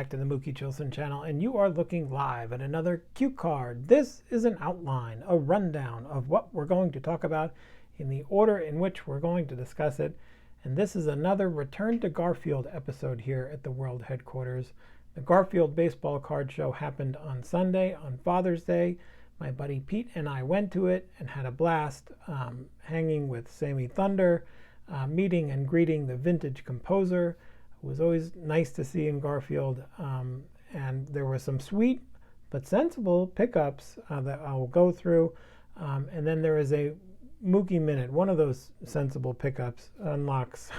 back to the Mookie Chilson channel, and you are looking live at another cue card. This is an outline, a rundown of what we're going to talk about in the order in which we're going to discuss it. And this is another Return to Garfield episode here at the World Headquarters. The Garfield Baseball Card Show happened on Sunday, on Father's Day. My buddy Pete and I went to it and had a blast, hanging with Sammy Thunder, meeting and greeting the vintage composer. It was always nice to see in Garfield, and there were some sweet but sensible pickups that I'll go through, and then there is a Mookie Minute. One of those sensible pickups unlocks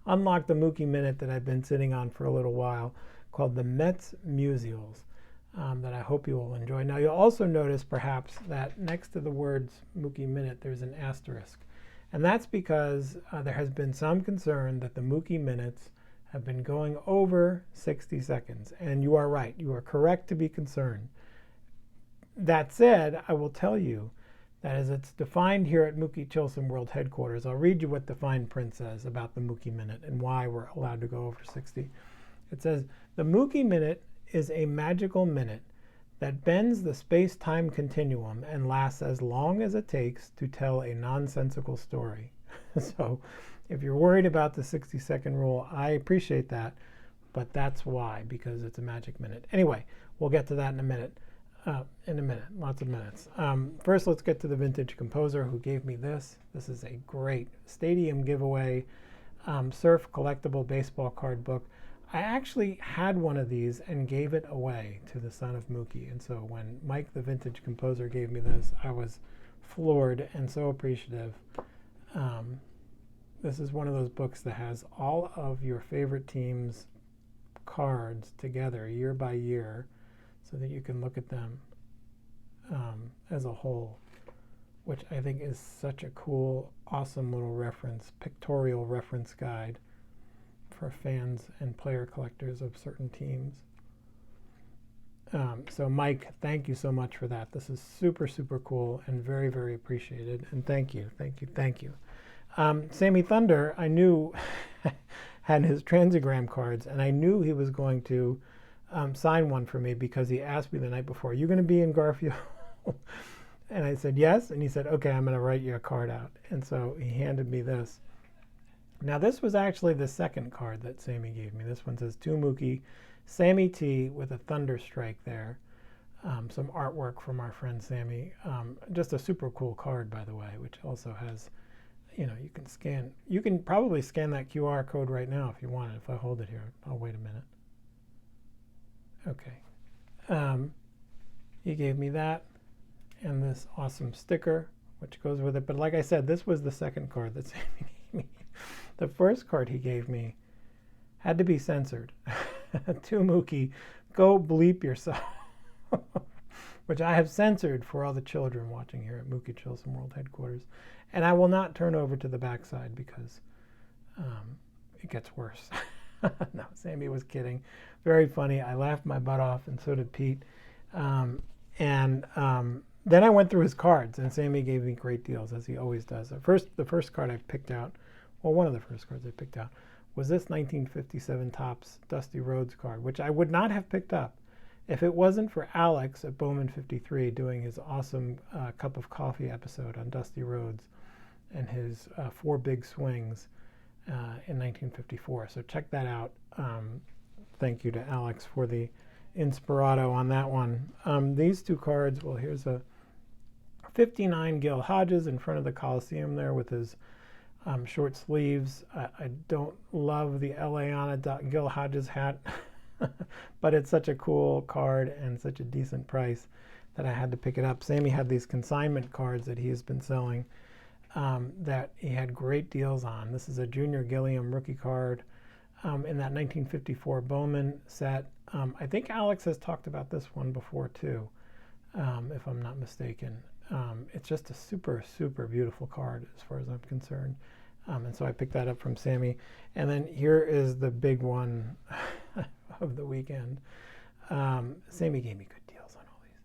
unlock the Mookie Minute that I've been sitting on for a little while, called the Mets Musials, that I hope you will enjoy. Now you'll also notice perhaps that next to the words Mookie Minute there's an asterisk, and that's because there has been some concern that the Mookie Minutes have been going over 60 seconds. And you are right. You are correct to be concerned. That said, I will tell you that as it's defined here at Mookie Chilson World Headquarters, I'll read you what the fine print says about the Mookie Minute and why we're allowed to go over 60. It says, the Mookie Minute is a magical minute that bends the space-time continuum and lasts as long as it takes to tell a nonsensical story. So, if you're worried about the 60-second rule, I appreciate that, but that's why, because it's a magic minute. Anyway, we'll get to that in a minute. Lots of minutes. First, let's get to the vintage composer who gave me this. This is a great stadium giveaway surf collectible baseball card book. I actually had one of these and gave it away to the son of Mookie. And so when Mike, the vintage composer, gave me this, I was floored and so appreciative. This is one of those books that has all of your favorite teams' cards together year by year so that you can look at them as a whole, which I think is such a cool, awesome little reference, pictorial reference guide for fans and player collectors of certain teams. So Mike, thank you so much for that. This is super, super cool and very, very appreciated. And thank you. Sammy Thunder, I knew had his Transigram cards, and I knew he was going to sign one for me because he asked me the night before, "Are you going to be in Garfield?" And I said, yes. And he said, okay, I'm going to write you a card out. And so he handed me this. Now, this was actually the second card that Sammy gave me. This one says, to Mookie, Sammy T with a thunder strike there. Some artwork from our friend Sammy. Just a super cool card, by the way, which also has, you can probably scan that QR code right now if you want it. If I hold it here, I'll wait a minute. Okay. He gave me that and this awesome sticker, which goes with it. But like I said, this was the second card that Sammy gave me. The first card he gave me had to be censored. To Mookie, go bleep yourself. Which I have censored for all the children watching here at Mookie Chilson World Headquarters. And I will not turn over to the backside because it gets worse. No, Sammy was kidding. Very funny. I laughed my butt off, and so did Pete. Then I went through his cards, and Sammy gave me great deals, as he always does. The first card I picked out, well, one of the first cards I picked out, was this 1957 Topps Dusty Rhodes card, which I would not have picked up if it wasn't for Alex at Bowman 53 doing his awesome Cup of Coffee episode on Dusty Rhodes and his 4 big swings in 1954. So check that out. Thank you to Alex for the inspirado on that one. These two cards, well, here's a 59 Gil Hodges in front of the Coliseum there with his short sleeves. I don't love the Eliana Gil Hodges hat, but it's such a cool card and such a decent price that I had to pick it up. Sammy had these consignment cards that he has been selling that he had great deals on. This is a Junior Gilliam rookie card in that 1954 Bowman set. I think Alex has talked about this one before too, if I'm not mistaken. It's just a super, super beautiful card as far as I'm concerned. And so I picked that up from Sammy. And then here is the big one of the weekend. Sammy gave me good deals on all these.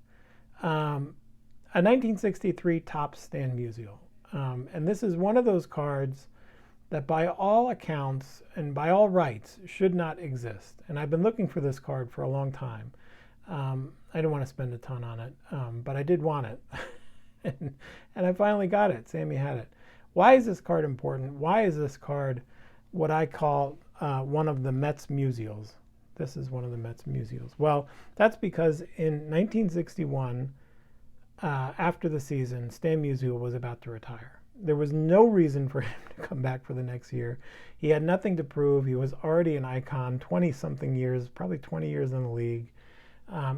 A 1963 Topps Stan Musial. And this is one of those cards that by all accounts and by all rights should not exist. And I've been looking for this card for a long time. I didn't want to spend a ton on it, but I did want it. and I finally got it. Sammy had it. Why is this card important? Why is this card what I call one of the Mets Musials? This is one of the Mets Musials. Well, that's because in 1961, after the season, Stan Musial was about to retire. There was no reason for him to come back for the next year. He had nothing to prove. He was already an icon, 20-something years, probably 20 years in the league.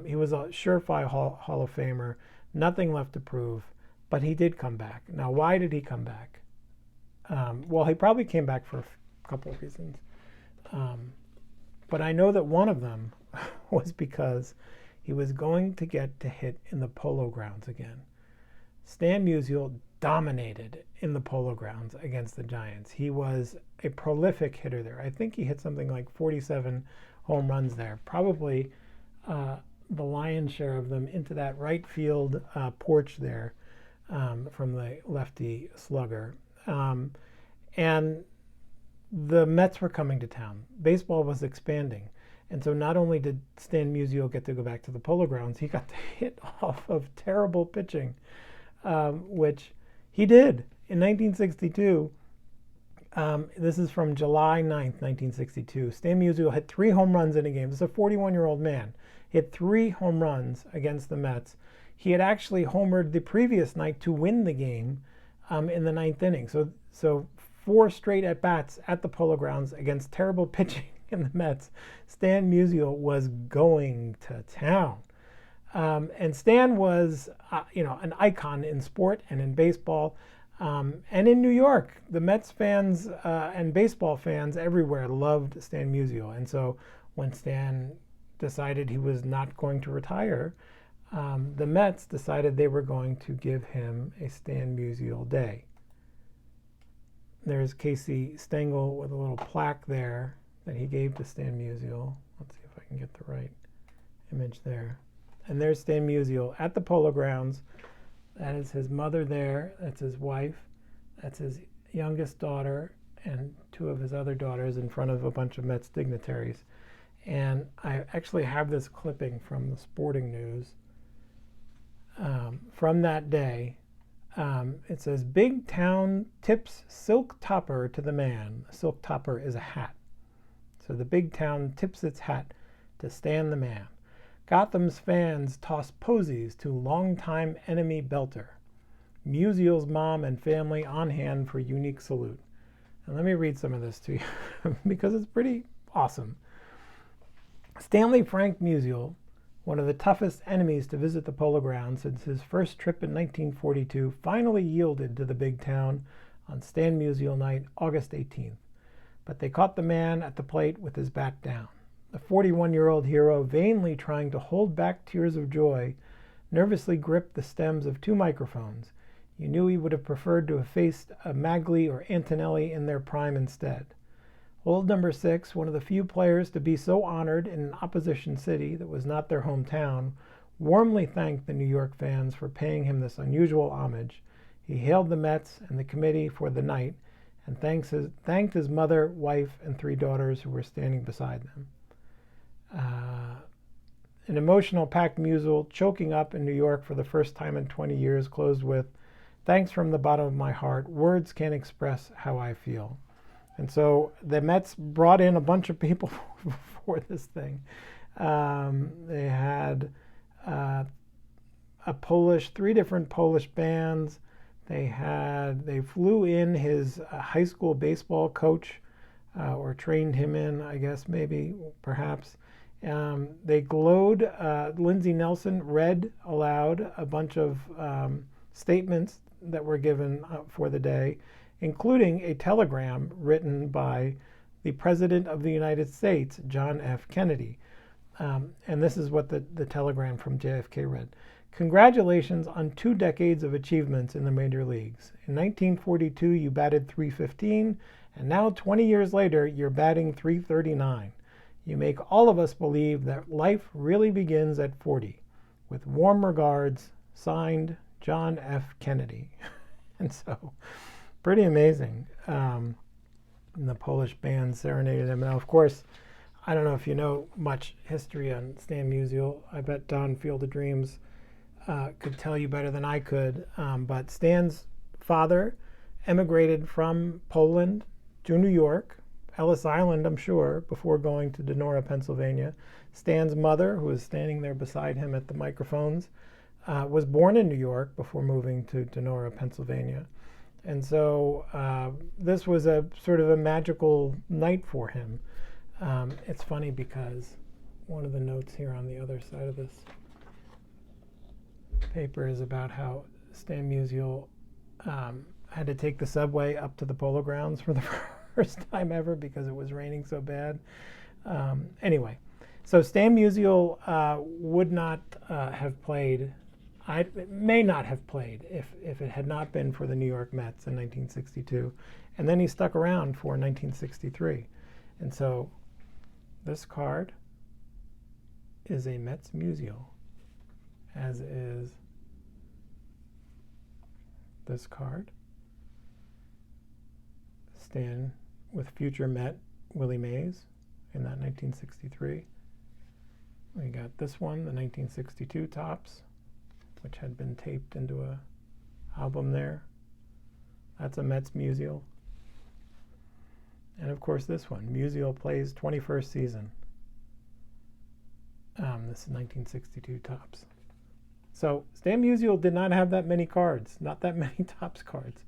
He was a surefire Hall of Famer. Nothing left to prove, but he did come back. Now, why did he come back? Well, he probably came back for a couple of reasons. But I know that one of them was because he was going to get to hit in the Polo Grounds again. Stan Musial dominated in the Polo Grounds against the Giants. He was a prolific hitter there. I think he hit something like 47 home runs there, probably the lion's share of them into that right field porch there from the lefty slugger. And the Mets were coming to town. Baseball was expanding. And so not only did Stan Musial get to go back to the Polo Grounds, he got to hit off of terrible pitching, which he did in 1962. This is from July 9th, 1962. Stan Musial hit 3 home runs in a game. This is a 41-year-old man. He hit 3 home runs against the Mets. He had actually homered the previous night to win the game in the 9th inning. So 4 straight at-bats at the Polo Grounds against terrible pitching in the Mets. Stan Musial was going to town. And Stan was, an icon in sport and in baseball and in New York. The Mets fans and baseball fans everywhere loved Stan Musial. And so when Stan decided he was not going to retire, the Mets decided they were going to give him a Stan Musial Day. There's Casey Stengel with a little plaque there that he gave to Stan Musial. Let's see if I can get the right image there. And there's Stan Musial at the Polo Grounds. That is his mother there. That's his wife. That's his youngest daughter and 2 of his other daughters in front of a bunch of Mets dignitaries. And I actually have this clipping from the Sporting News from that day. It says, "Big Town tips silk topper to the man." A silk topper is a hat. So the Big Town tips its hat to Stan the man. Gotham's fans toss posies to longtime enemy belter. Musial's mom and family on hand for unique salute. And let me read some of this to you because it's pretty awesome. Stanley Frank Musial, one of the toughest enemies to visit the Polo Grounds since his first trip in 1942, finally yielded to the Big Town on Stan Musial night, August 18th. But they caught the man at the plate with his bat down. The 41-year-old hero, vainly trying to hold back tears of joy, nervously gripped the stems of 2 microphones. You knew he would have preferred to have faced a Magli or Antonelli in their prime instead. Old number 6, one of the few players to be so honored in an opposition city that was not their hometown, warmly thanked the New York fans for paying him this unusual homage. He hailed the Mets and the committee for the night and thanked his mother, wife, and 3 daughters who were standing beside them. An emotional packed Musial choking up in New York for the first time in 20 years closed with, "Thanks from the bottom of my heart. Words can't express how I feel." And so the Mets brought in a bunch of people for this thing. They had 3 different Polish bands. They flew in his high school baseball coach, or trained him in, I guess, maybe, perhaps. They glowed. Lindsey Nelson read aloud a bunch of statements that were given for the day, including a telegram written by the President of the United States, John F. Kennedy. And this is what the telegram from JFK read. "Congratulations on 2 decades of achievements in the major leagues. In 1942, you batted .315, and now 20 years later, you're batting .339. You make all of us believe that life really begins at 40. With warm regards, signed, John F. Kennedy." And so, pretty amazing. And the Polish band serenaded him. Now, of course, I don't know if you know much history on Stan Musial. I bet Don Field of Dreams could tell you better than I could. But Stan's father emigrated from Poland to New York, Ellis Island, I'm sure, before going to Donora, Pennsylvania. Stan's mother, who is standing there beside him at the microphones, was born in New York before moving to Donora, Pennsylvania. And so this was a sort of a magical night for him. It's funny because one of the notes here on the other side of this paper is about how Stan Musial had to take the subway up to the Polo Grounds for the first time ever because it was raining so bad. Anyway, so Stan Musial would not have played, may not have played if it had not been for the New York Mets in 1962. And then he stuck around for 1963. And so this card is a Mets Musial, as is this card. Stan with future Met Willie Mays in that 1963. We got this one, the 1962 Topps, which had been taped into a album there. That's a Mets Musial. And of course this one, Musial plays 21st season. This is 1962 Topps. So Stan Musial did not have that many cards, not that many Topps cards.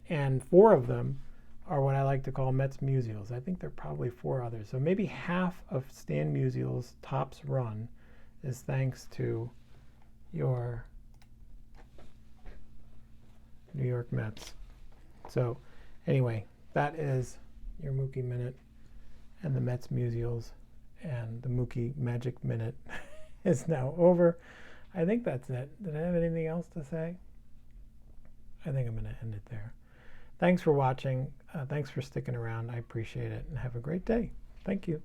And 4 of them are what I like to call Mets Musials. I think there are probably 4 others. So maybe half of Stan Musial's Topps run is thanks to your New York Mets. So anyway, that is your Mookie Minute and the Mets Musials, and the Mookie Magic Minute is now over. I think that's it. Did I have anything else to say? I think I'm going to end it there. Thanks for watching. Thanks for sticking around. I appreciate it, and have a great day. Thank you.